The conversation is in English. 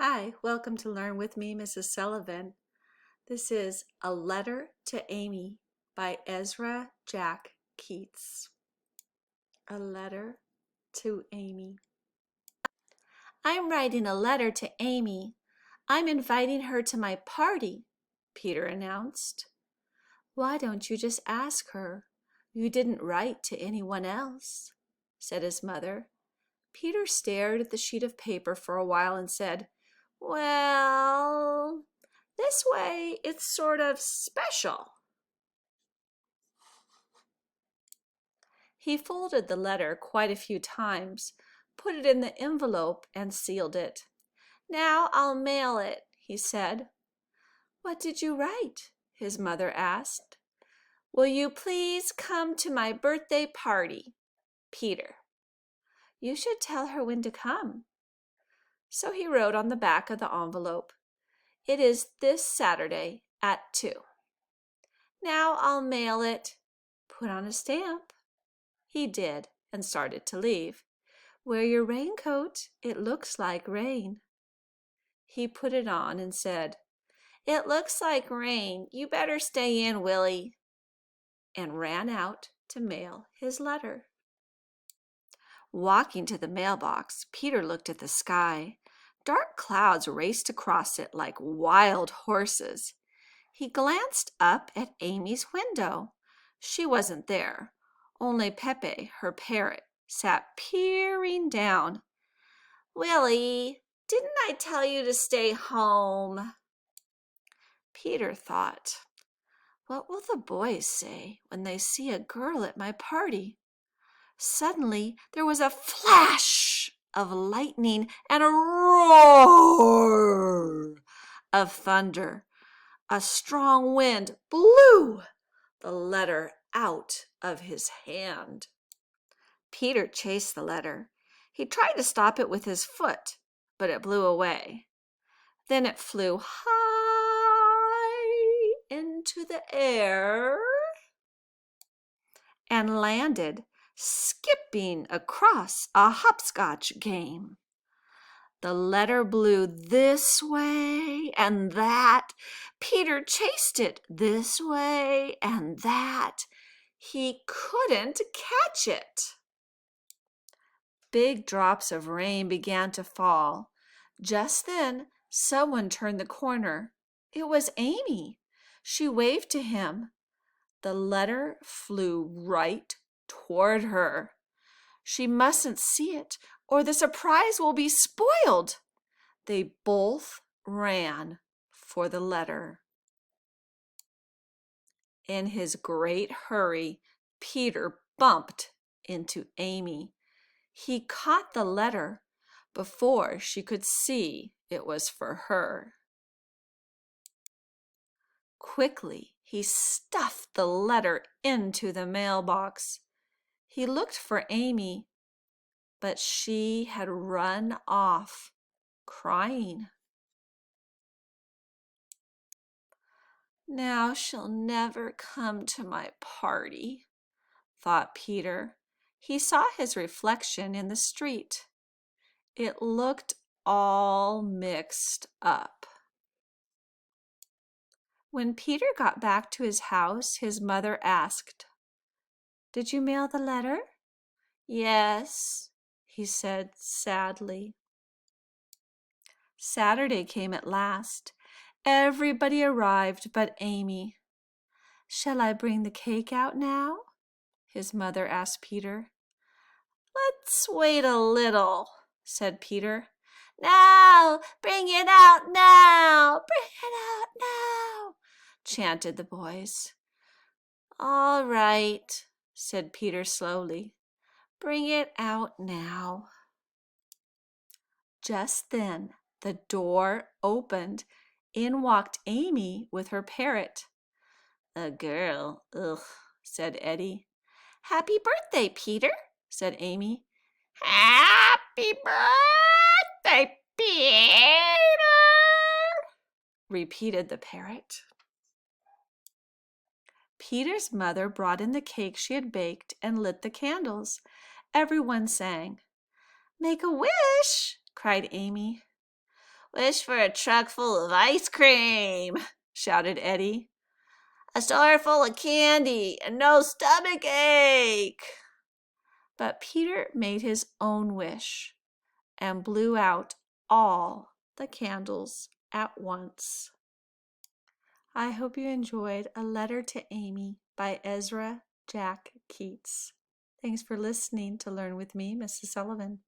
Hi, welcome to Learn with me, Mrs. Sullivan. This is A Letter to Amy by Ezra Jack Keats. A letter to Amy. I'm writing a letter to Amy. I'm inviting her to my party, Peter announced. Why don't you just ask her? You didn't write to anyone else, said his mother. Peter stared at the sheet of paper for a while and said, Well, this way it's sort of special. He folded the letter quite a few times, put it in the envelope, and sealed it. Now I'll mail it, he said. What did you write? His mother asked. Will you please come to my birthday party, Peter? You should tell her when to come. So he wrote on the back of the envelope, It is this Saturday at 2. Now I'll mail it. Put on a stamp. He did and started to leave. Wear your raincoat. It looks like rain. He put it on and said, It looks like rain. You better stay in, Willie, and ran out to mail his letter. Walking to the mailbox, Peter looked at the sky. Dark clouds raced across it like wild horses. He glanced up at Amy's window. She wasn't there. Only Pepe, her parrot, sat peering down. Willie, didn't I tell you to stay home? Peter thought, what will the boys say when they see a girl at my party? Suddenly, there was a flash of lightning and a roar of thunder. A strong wind blew the letter out of his hand. Peter chased the letter. He tried to stop it with his foot, but it blew away. Then it flew high into the air and landed skipping across a hopscotch game. The letter blew this way and that. Peter chased it this way and that. He couldn't catch it. Big drops of rain began to fall. Just then, someone turned the corner. It was Amy. She waved to him. The letter flew right toward her. She mustn't see it, or the surprise will be spoiled. They both ran for the letter. In his great hurry, Peter bumped into Amy. He caught the letter before she could see it was for her. Quickly, he stuffed the letter into the mailbox. He looked for Amy, but she had run off, crying. Now she'll never come to my party, thought Peter. He saw his reflection in the street. It looked all mixed up. When Peter got back to his house, his mother asked, Did you mail the letter? Yes, he said sadly. Saturday came at last. Everybody arrived but Amy. Shall I bring the cake out now? His mother asked Peter. Let's wait a little, said Peter. Now, bring it out now, bring it out now, chanted the boys. All right, said Peter slowly. Bring it out now. Just then, the door opened. In walked Amy with her parrot. A girl, ugh, said Eddie. Happy birthday, Peter, said Amy. Happy birthday, Peter, repeated the parrot. Peter's mother brought in the cake she had baked and lit the candles. Everyone sang. Make a wish, cried Amy. Wish for a truck full of ice cream, shouted Eddie. A store full of candy and no stomach ache. But Peter made his own wish and blew out all the candles at once. I hope you enjoyed A Letter to Amy by Ezra Jack Keats. Thanks for listening to Learn with me, Mrs. Sullivan.